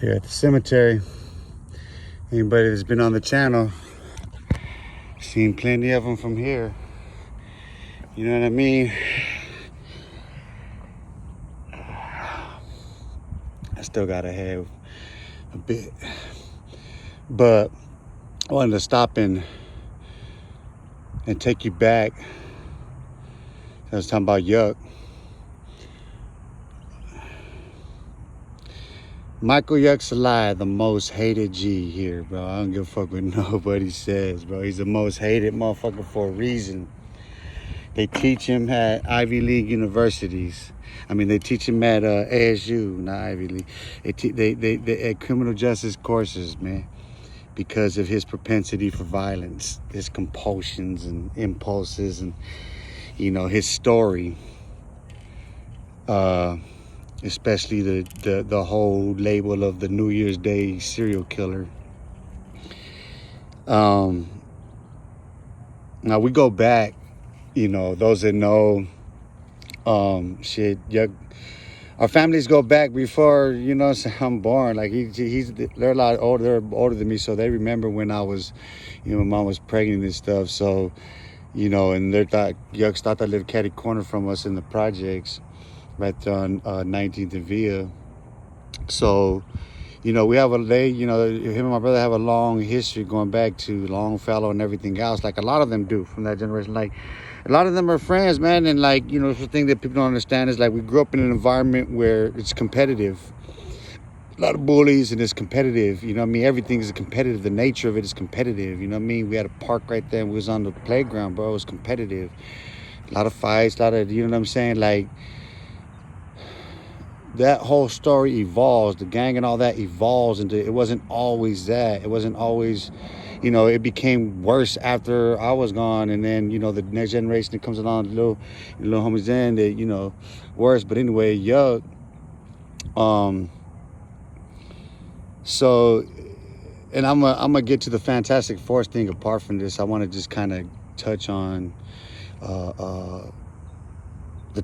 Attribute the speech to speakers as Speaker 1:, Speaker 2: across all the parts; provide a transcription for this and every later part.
Speaker 1: here at the cemetery. Anybody that's been on the channel, seen plenty of them from here. You know what I mean? I still gotta have a bit, but I wanted to stop and take you back. I was talking about Yuck. Michael Yuck Salai, the most hated G here, bro. I don't give a fuck what nobody says, bro. He's the most hated motherfucker for a reason. They teach him at Ivy League universities. I mean, they teach him at ASU, not Ivy League. They at criminal justice courses, man, because of his propensity for violence, his compulsions and impulses, and his story. Especially the whole label of the New Year's Day serial killer. Now we go back, those that know, our families go back before, I'm born. Like they're a lot older, they're older than me, so they remember when I was, my mom was pregnant and stuff. So, and Yucks thought they lived catty corner from us in the projects, right there on 19th and Via. So, we have him and my brother have a long history going back to Longfellow and everything else, like a lot of them do from that generation. Like, a lot of them are friends, man, and like, the thing that people don't understand is like we grew up in an environment where it's competitive. A lot of bullies, and it's competitive, everything is competitive. The nature of it is competitive, We had a park right there and we was on the playground, bro. It was competitive. A lot of fights, a lot of, like, that whole story evolves. The gang and all that evolves into, it wasn't always that. It wasn't always, it became worse after I was gone. And then, the next generation that comes along, the little homies in, that, worse. But anyway, Yuck. So, and I'm gonna get to the Fantastic Four thing. Apart from this, I want to just kind of touch on the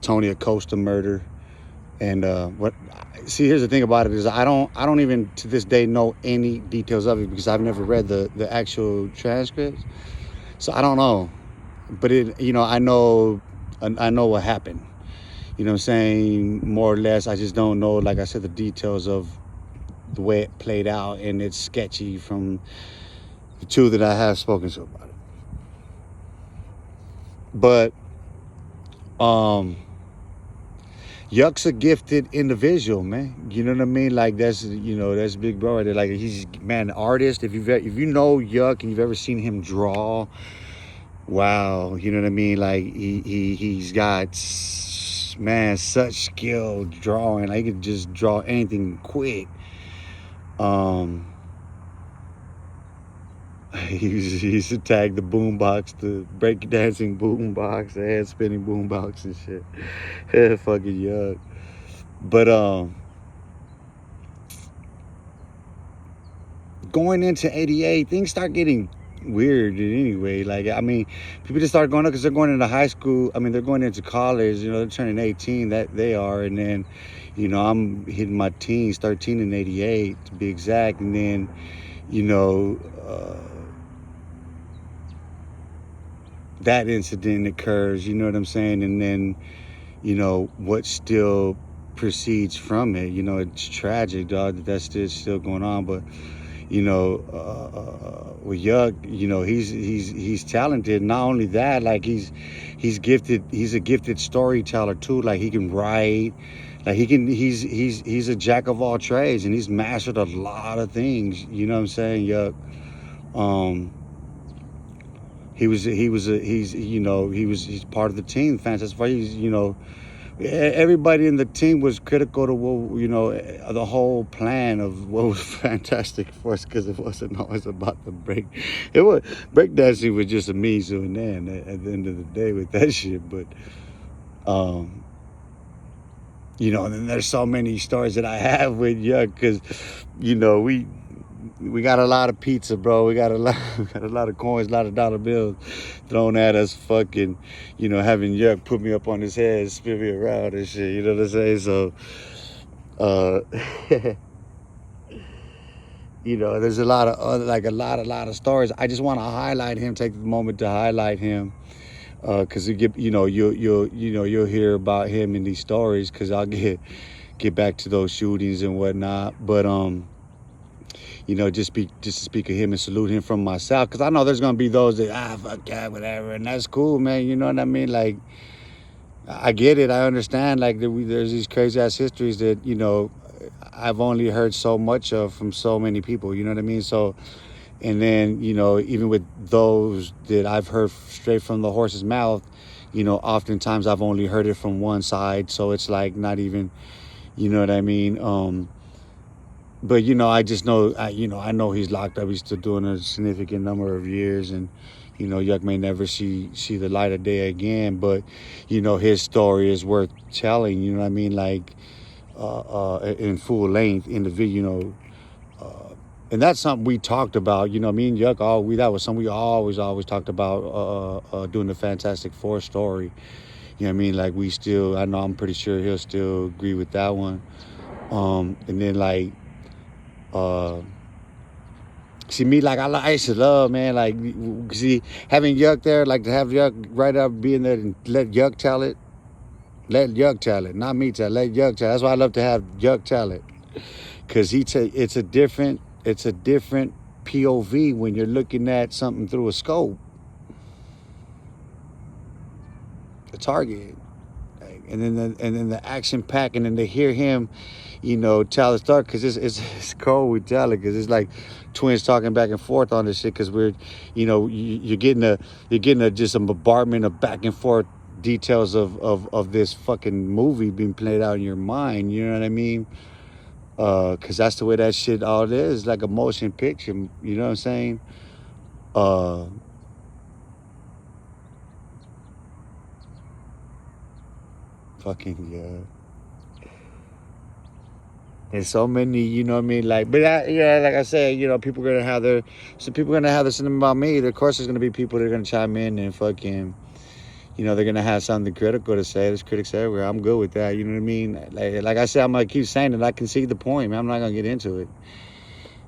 Speaker 1: Tony Acosta murder. And here's the thing about it is I don't even to this day know any details of it because I've never read the actual transcripts, so I don't know. But I know what happened. What I'm saying, more or less. I just don't know, like I said, the details of the way it played out, and it's sketchy from the two that I have spoken to about it. But Yuck's a gifted individual, man. You know what I mean? Like that's big bro right there. Like he's an artist. If you know Yuck and you've ever seen him draw, wow, you know what I mean? Like he's got such skill drawing. Like he could just draw anything quick. He used to tag the boombox, the breakdancing boombox, the head spinning boombox and shit. Yeah, fucking Yuck. But going into 88, things start getting weird anyway. Like, I mean, people just start going up because they're going into high school. I mean, they're going into college, they're turning 18, that they are. And then, I'm hitting my teens, 13 in 88 to be exact. And then, that incident occurs, you know what I'm saying? And then, what still proceeds from it, it's tragic, dog, that's still going on. But, with Yuck, he's talented. Not only that, like he's gifted, he's a gifted storyteller too. Like he can write, like he's a jack of all trades, and he's mastered a lot of things, you know what I'm saying? Yuck. He's part of the team. Fantastic Four. Everybody in the team was critical to the whole plan of what was Fantastic Four, because it wasn't always about the break. Breakdancing was just a means to an end at the end of the day with that shit. But and then there's so many stories that I have with Yuck, because we got a lot of pizza, bro. We got a lot of coins, a lot of dollar bills thrown at us. Fucking, having Yuck put me up on his head, spin me around and shit. You know what I'm saying? So, You know, there's a lot of other, like a lot of stories. I just want to highlight him, take the moment to highlight him, because you get, you'll hear about him in these stories. Because I'll get back to those shootings and whatnot. But just to speak of him and salute him from myself, because I know there's gonna be those that fuck that, whatever, and that's cool, man. You know what I mean? Like, I get it, I understand. Like, there's these crazy ass histories that I've only heard so much of from so many people. You know what I mean? So, and then even with those that I've heard straight from the horse's mouth, oftentimes I've only heard it from one side. So it's like not even, you know what I mean? But I just know, I know he's locked up. He's still doing a significant number of years, and Yuck may never see the light of day again. But his story is worth telling. You know what I mean? Like in full length in the video. And that's something we talked about. Me and Yuck, that was something we always talked about. Doing the Fantastic Four story. You know what I mean? Like I'm pretty sure he'll still agree with that one. And then like. See me, like I used to love, man, like, see, having Yuck there, like to have Yuck right up being there and let Yuck tell it, not me tell it, let Yuck tell it. That's why I love to have Yuck tell it, because it's a different POV when you're looking at something through a scope, the target, like, and then the action pack, and then to hear him tell the story, because it's cold we tell it, because it's like twins talking back and forth on this shit, because we're you're getting just a bombardment of back and forth details of this fucking movie being played out in your mind. You know what I mean? Because that's the way that shit all is, like a motion picture. You know what I'm saying? Fucking yeah. There's so many, you know what I mean? Like, but like I said, people are gonna have their something about me. Of course, there's gonna be people that are gonna chime in and fucking, they're gonna have something critical to say. There's critics everywhere. I'm good with that. You know what I mean? Like I said, I'm gonna keep saying it. I can see the point, man. I'm not gonna get into it.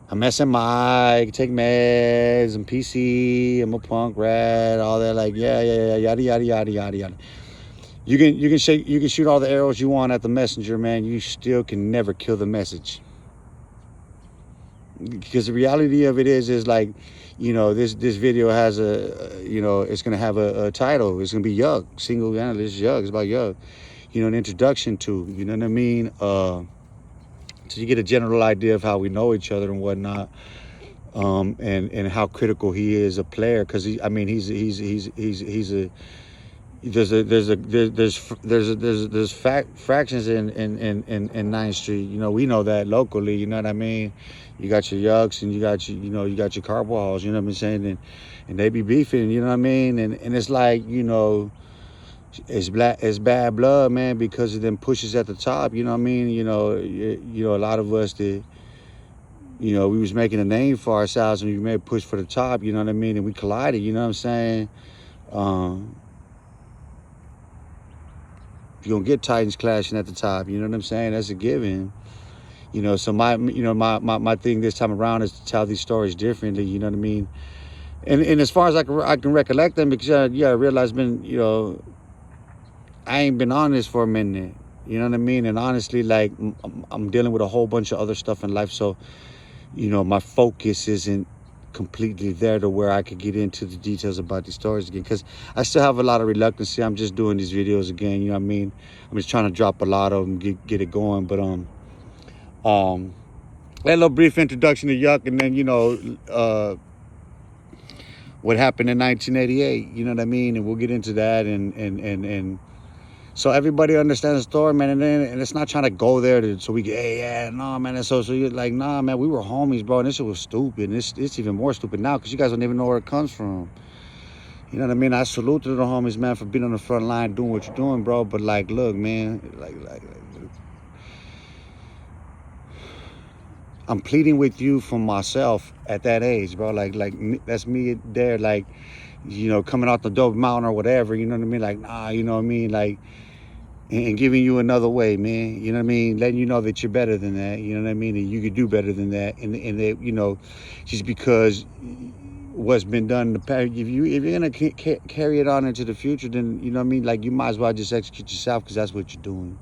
Speaker 1: I'm SMI, take meds, I'm PC, I'm a punk rat, all that. Like, yeah, yada yada yada yada yada. You can shoot all the arrows you want at the messenger, man. You still can never kill the message. Because the reality of it is like, this video has it's gonna have a title. It's gonna be Yuck, single analyst Yuck. It's about Yuck. An introduction to, you know what I mean? So you get a general idea of how we know each other and whatnot, and how critical he is a player. Because he's a there's fractions in 9th Street. We know that locally. You know what I mean? You got your Yucks and you got your carbo halls. You know what I'm saying? And they be beefing. You know what I mean? And it's like, it's bad blood, man, because of them pushes at the top. You know what I mean? A lot of us that we was making a name for ourselves, and we made a push for the top. You know what I mean? And we collided. You know what I'm saying? You're gonna get Titans clashing at the top. You know what I'm saying? That's a given. So my thing this time around is to tell these stories differently. You know what I mean? And as far as I can recollect them, because I realized I ain't been on this for a minute. You know what I mean? And honestly, like, I'm dealing with a whole bunch of other stuff in life, so my focus isn't completely there to where I could get into the details about these stories again, because I still have a lot of reluctance. I'm just doing these videos again, you know what I mean? I'm just trying to drop a lot of them, get it going. But a little brief introduction to Yuck, and then what happened in 1988, you know what I mean? And we'll get into that, and so everybody understands the story, man. And it's not trying to go there so we get, hey, yeah, no, man. And so you're like, nah, man, we were homies, bro. And this shit was stupid. And it's even more stupid now, because you guys don't even know where it comes from. You know what I mean? I salute to the homies, man, for being on the front line, doing what you're doing, bro. But like, look, man, like I'm pleading with you for myself at that age, bro. Like that's me there, like, coming off the dope mountain or whatever. You know what I mean? Like, nah, you know what I mean? Like, and giving you another way, man. You know what I mean? Letting you know that you're better than that. You know what I mean? And you could do better than that. And that, you know, just because what's been done in the past, if you're gonna carry it on into the future, then you know what I mean. Like you might as well just execute yourself because that's what you're doing.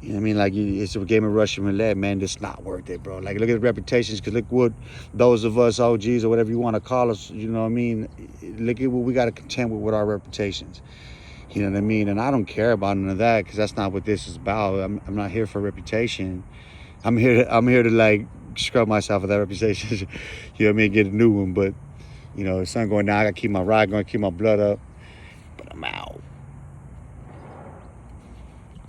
Speaker 1: You know what I mean? Like it's a game of Russian roulette, man. It's not worth it, bro. Like look at the reputations, because look what those of us OGs or whatever you want to call us. You know what I mean? Look at what we got to contend with our reputations. You know what I mean? And I don't care about none of that because that's not what this is about. I'm not here for reputation. I'm here to like scrub myself of that reputation. You know what I mean? Get a new one. But you know, the sun going down. I gotta keep my ride going, keep my blood up. But I'm out.